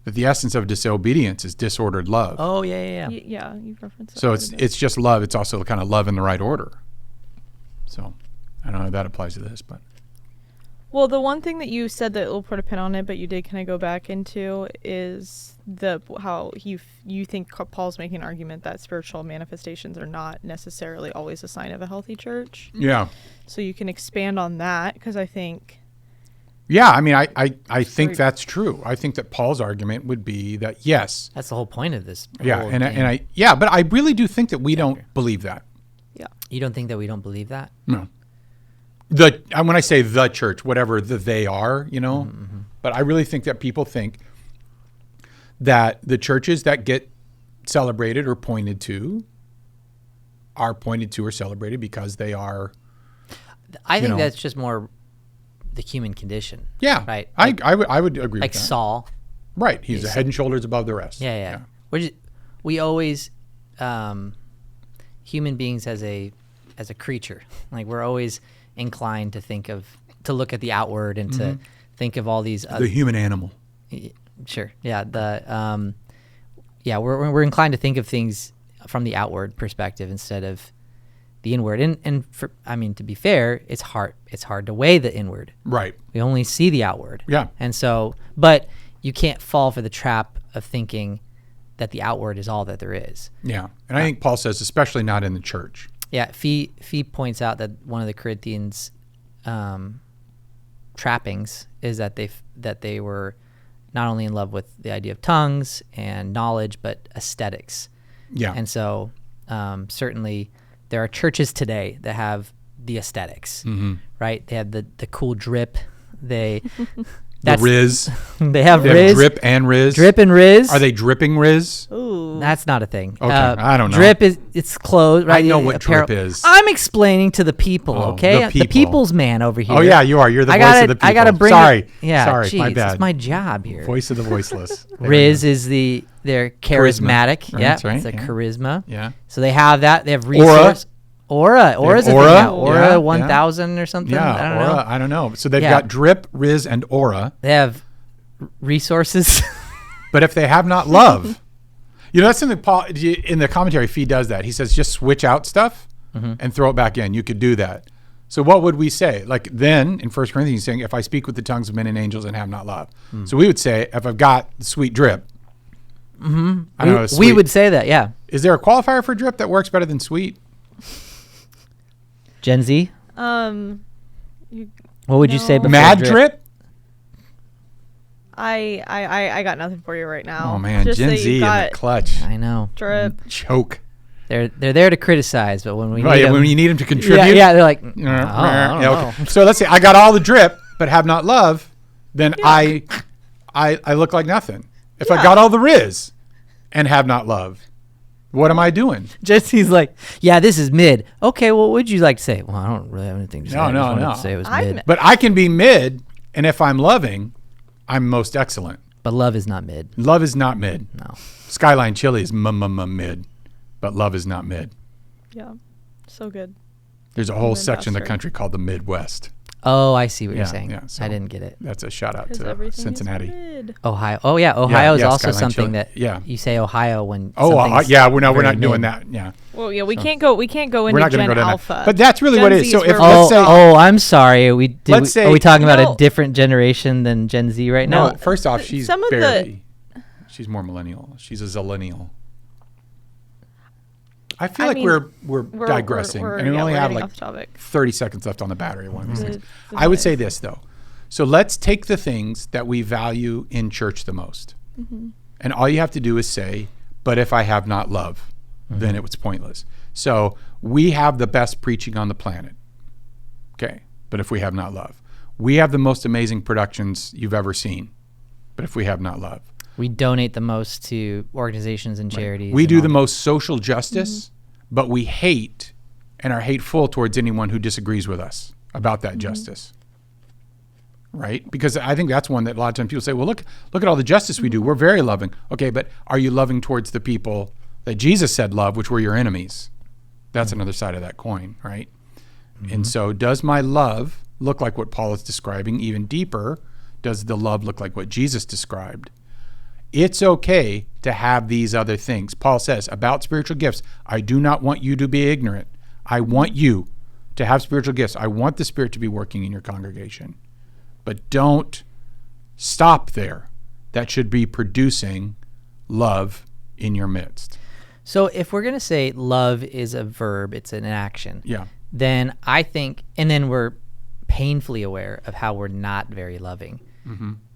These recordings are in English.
that the essence of disobedience is disordered love. Oh, yeah. Yeah, you've referenced that. So it's just love. It's also kind of love in the right order. So I don't know if that applies to this, but. Well, the one thing that you said that we'll put a pin on it, but you did kind of go back into is how you think Paul's making an argument that spiritual manifestations are not necessarily always a sign of a healthy church. Yeah. So you can expand on that, because I think. Yeah, I mean, I think that's true. I think that Paul's argument would be that yes. That's the whole point of this. Yeah, but I really do think that we don't believe that. Yeah. You don't think that we don't believe that? No. When I say the church, whatever they are, but I really think that people think that the churches that get celebrated or pointed to are pointed to or celebrated because they are. I think that's just more the human condition. Yeah, right. I would agree. Like with that. Saul. Right, he's a head and shoulders above the rest. Yeah. We always, human beings as a creature, like we're always inclined to look at the outward and to think of all these the human animal. Sure. Yeah. We're inclined to think of things from the outward perspective instead of the inward. To be fair, it's hard to weigh the inward. Right. We only see the outward. Yeah. And so, but you can't fall for the trap of thinking that the outward is all that there is. Yeah. And I think Paul says, especially not in the church. Yeah, Fee points out that one of the Corinthians' trappings is that they were not only in love with the idea of tongues and knowledge, but aesthetics. Yeah. And so certainly there are churches today that have the aesthetics, right? They have the cool drip. The Riz. They have Riz. Drip and Riz. Drip and Riz. Are they dripping Riz? Ooh. That's not a thing. Okay, I don't know. Drip it's clothes, right? I know what drip is. I'm explaining to the people, okay? The people. The people's man over here. Oh, yeah, you are. You're the voice of the people. I got to bring Sorry. it. Yeah, Sorry, geez, my bad. It's my job here. Voice of the voiceless. Riz is they're charismatic. Charisma. Yeah, That's right. It's a charisma. Yeah. So they have that. They have resource. Aura's a thing now. Aura 1000 or something. Yeah, I don't Aura. know. I don't know. So they've got drip, Riz, and Aura. They have resources. But if they have not love, that's something Paul in the commentary. Fee does that. He says just switch out stuff and throw it back in. You could do that. So what would we say? Like then in 1 Corinthians, he's saying if I speak with the tongues of men and angels and have not love. So we would say if I've got the sweet drip. We would say that. Yeah. Is there a qualifier for drip that works better than sweet? Gen Z. What would you say before Mad drip? I got nothing for you right now. Oh man, Just Gen that Z in the clutch. I know. Drip. Choke. They're there to criticize, but when we Right, need them, when you need them to contribute. yeah, they're like, Yeah, okay. So let's say I got all the drip but have not love, then I look like nothing. If I got all the Riz and have not love, what am I doing? Jesse's like, yeah, this is mid. Okay, well, what would you like to say? Well, I don't really have anything to say. No. I just wanted to say it was mid. But I can be mid, and if I'm loving, I'm most excellent. But love is not mid. Love is not mid. No. Skyline Chili is mid, but love is not mid. Yeah, so good. There's a whole section of the Midwestern. country called the Midwest. Oh, I see what you're saying. Yeah, so I didn't get it. That's a shout out 'Cause to everything Cincinnati. is mid. Ohio. Oh, yeah. Ohio is also Skyline something Chili. that you say Ohio when. Oh, something's we're not very doing mid. that. Yeah. Well, yeah, we can't go into We're not going Gen to go down Alpha. that. But that's really Gen what it is. Z So if where let's say I'm sorry. Are we talking about No. a different generation than Gen Z right now? no, first off, she's some of she's more millennial. She's a zillennial. I feel I like mean, we're digressing, and we only have getting like off topic. 30 seconds left on the battery of one of these things. It I would is. say this though. So let's take the things that we value in church the most, and all you have to do is say, "But if I have not love, then it was pointless." So we have the best preaching on the planet. Okay, but if we have not love, we have the most amazing productions you've ever seen. But if we have not love, We donate the most to organizations and charities. we and do all the that. most social justice, but we hate and are hateful towards anyone who disagrees with us about that justice. Right? Because I think that's one that a lot of times people say, well, look at all the justice we do. We're very loving. Okay, but are you loving towards the people that Jesus said love, which were your enemies? That's another side of that coin, right? And so does my love look like what Paul is describing? Even deeper, does the love look like what Jesus described? It's okay to have these other things. Paul says about spiritual gifts, I do not want you to be ignorant. I want you to have spiritual gifts. I want the Spirit to be working in your congregation. But don't stop there. That should be producing love in your midst. So if we're going to say love is a verb, it's an action, Yeah. then I think, and then we're painfully aware of how we're not very loving,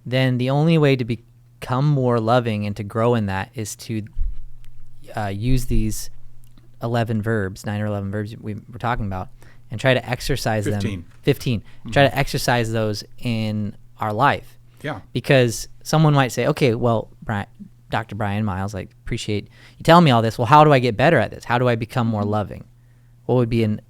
then the only way to become more loving and to grow in that is to use these 11 verbs, 9 or 11 verbs we were talking about, and try to exercise 15. them. 15. Try to exercise those in our life. Yeah. Because someone might say, okay, well, Dr. Brian Miles, I appreciate you telling me all this. Well, how do I get better at this? How do I become more loving? What would be an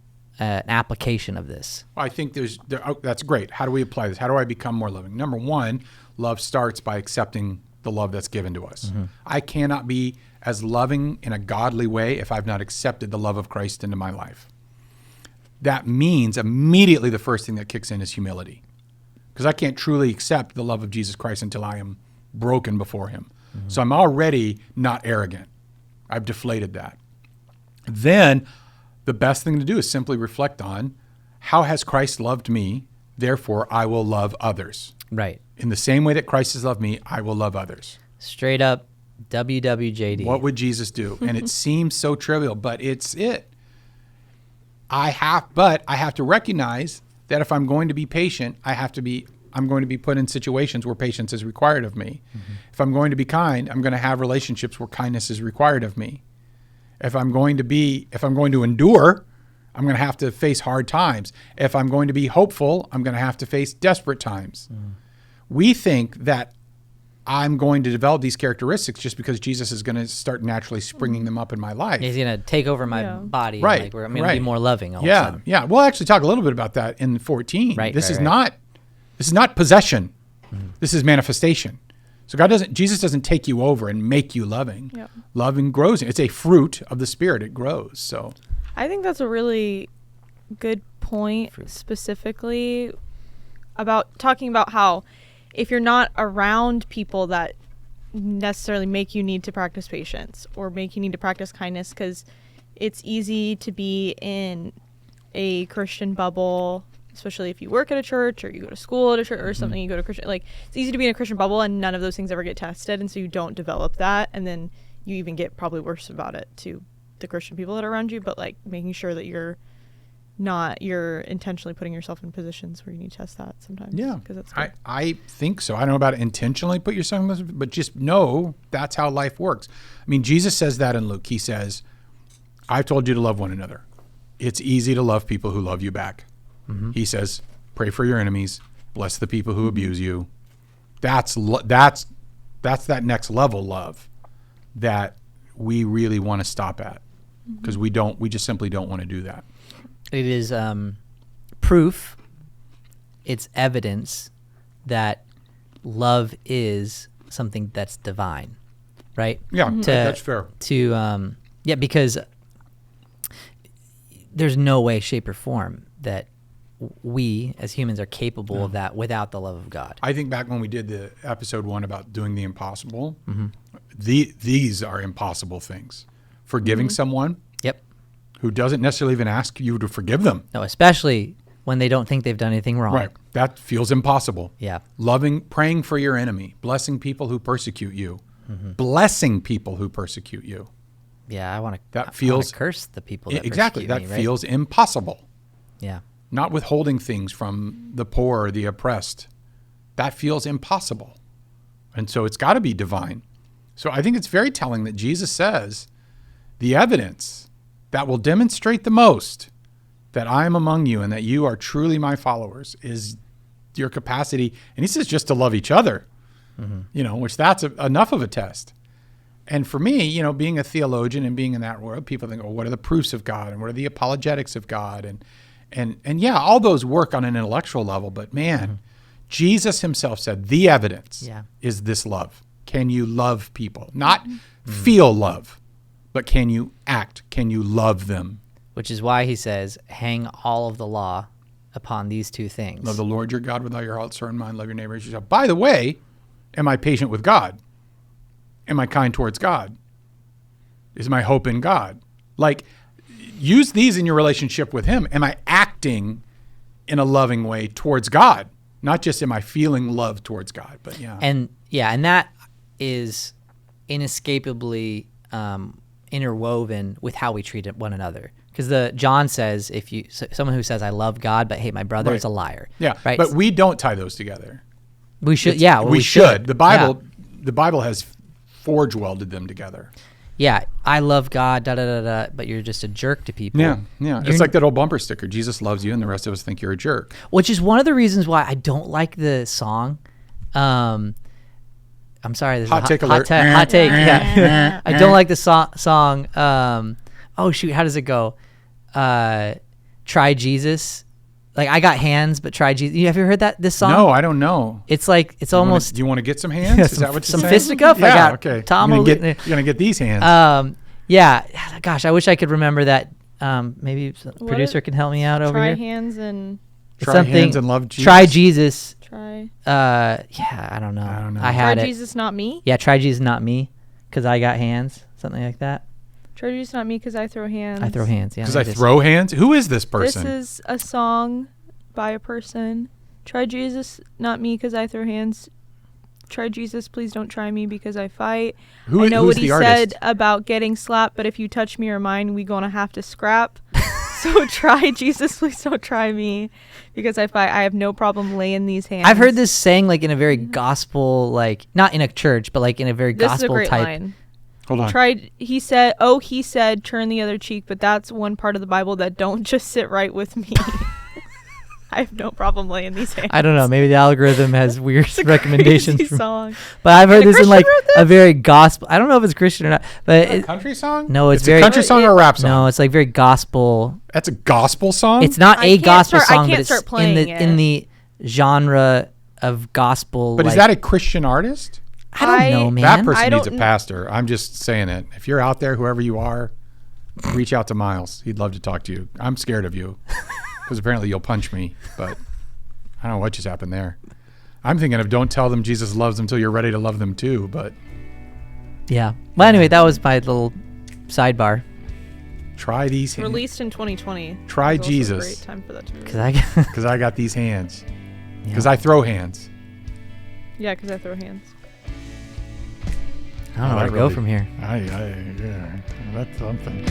application of this? I think that's great. How do we apply this? How do I become more loving? Number one, love starts by accepting the love that's given to us. I cannot be as loving in a godly way if I've not accepted the love of Christ into my life. That means immediately the first thing that kicks in is humility, because I can't truly accept the love of Jesus Christ until I am broken before him. So I'm already not arrogant. I've deflated that. Then the best thing to do is simply reflect on, how has Christ loved me? Therefore, I will love others. Right. In the same way that Christ has loved me, I will love others. Straight up WWJD. What would Jesus do? And it seems so trivial, but it's it. I have to recognize that if I'm going to be patient, I'm going to be put in situations where patience is required of me. If I'm going to be kind, I'm going to have relationships where kindness is required of me. If I'm going to endure, I'm going to have to face hard times. If I'm going to be hopeful, I'm going to have to face desperate times. We think that I'm going to develop these characteristics just because Jesus is going to start naturally springing them up in my life. He's going to take over my body. Right. Like, I'm going to be more loving all of a Yeah, sudden. yeah. We'll actually talk a little bit about that in 14. Right, This right, is right. not possession. This is manifestation. So Jesus doesn't take you over and make you loving. Yep. Loving grows. It's a fruit of the Spirit. It grows. So I think that's a really good point, specifically about talking about how if you're not around people that necessarily make you need to practice patience or make you need to practice kindness, because it's easy to be in a Christian bubble, especially if you work at a church or you go to school at a church or something, you go to Christian, like it's easy to be in a Christian bubble and none of those things ever get tested. And so you don't develop that. And then you even get probably worse about it to the Christian people that are around you, but like making sure that you're intentionally putting yourself in positions where you need to test that sometimes. yeah, because that's good. I think so. I don't know about intentionally put yourself in this, but just know that's how life works. I mean, Jesus says that in Luke. He says, I've told you to love one another. It's easy to love people who love you back. He says, pray for your enemies, bless the people who abuse you. That's that next level love that we really want to stop at, because we just simply don't want to do that. It is proof, it's evidence that love is something that's divine, right? Yeah, that's fair. Because there's no way, shape, or form that we as humans are capable of that without the love of God. I think back when we did the episode 1 about doing the impossible, these are impossible things. Forgiving someone Yep. who doesn't necessarily even ask you to forgive them. No, especially when they don't think they've done anything wrong. Right. That feels impossible. Yeah. Praying for your enemy, blessing people who persecute you, blessing people who persecute you. Yeah, I want to curse the people that Exactly. persecute That me, feels impossible. Yeah. Not withholding things from the poor or the oppressed. That feels impossible. And so it's got to be divine. So I think it's very telling that Jesus says the evidence that will demonstrate the most that I am among you and that you are truly my followers is your capacity. And he says just to love each other, which that's enough of a test. And for me, being a theologian and being in that world, people think, what are the proofs of God and what are the apologetics of God? And yeah, all those work on an intellectual level, but man, Jesus himself said the evidence is this love. Can you love people? Not feel love, but can you act? Can you love them? Which is why he says, hang all of the law upon these two things. Love the Lord your God with all your heart, soul, and mind. Love your neighbor as yourself. By the way, am I patient with God? am I kind towards God? Is my hope in God? Like, use these in your relationship with him. Am I acting in a loving way towards God? Not just am I feeling love towards God, but yeah. And that is inescapably interwoven with how we treat one another. Because John says, someone who says I love God but hate my brother is a liar. Yeah, right. But we don't tie those together. We should. We should. The Bible has forge welded them together. Yeah, I love God, but you're just a jerk to people. Yeah. It's like that old bumper sticker. Jesus loves you, and the rest of us think you're a jerk. Which is one of the reasons why I don't like the song. I'm sorry. This hot is take hot alert. take. Yeah, I don't like the song. Oh shoot, how does it go? Try Jesus. Like, I got hands, but try Jesus. Have you heard this song? No, I don't know. It's like do you want to get some hands? Is that what you're saying? Some fisticuff? Yeah, I got okay. Tom. You're gonna get these hands. Yeah. Gosh, I wish I could remember that. Maybe the producer can help me out over try here. Hands and try hands and love Jesus. Try Jesus. Try. Yeah, I don't know. I had try it. Jesus, not me. Yeah, try Jesus, not me, because I got hands. Something like that. Try Jesus, not me, because I throw hands. I throw hands. Yeah. Because I throw hands. Who is this person? This is a song by a person. Try Jesus, not me, because I throw hands. Try Jesus, please don't try me because I fight. I know what he said about getting slapped, but if you touch me or mine, we gonna have to scrap. So try Jesus, please don't try me because I fight. I have no problem laying these hands. I've heard this saying like in a very gospel, like not in a church, but like in a very gospel this is a great type. Line. Hold on. He said, turn the other cheek, but that's one part of the Bible that don't just sit right with me. I have no problem laying these hands. I don't know. Maybe the algorithm has weird recommendations. Song. But I've heard this in like a very gospel. I don't know if it's Christian or not. But a country song? No, it's very a country song or a rap song. No, it's like very gospel. That's a gospel song. It's not a gospel song, but it's in the genre of gospel. But is that a Christian artist? I don't know, man. That person needs a pastor. I'm just saying it. If you're out there, whoever you are, reach out to Miles. He'd love to talk to you. I'm scared of you because apparently you'll punch me, but I don't know what just happened there. I'm thinking of don't tell them Jesus loves them until you're ready to love them too, but yeah. Well, anyway, that was my little sidebar. Try these hands. Released in 2020. Try Jesus. Great time for that to Because I got these hands. Because I throw hands. Yeah, because I throw hands. I don't know where to go from here. Yeah, that's something.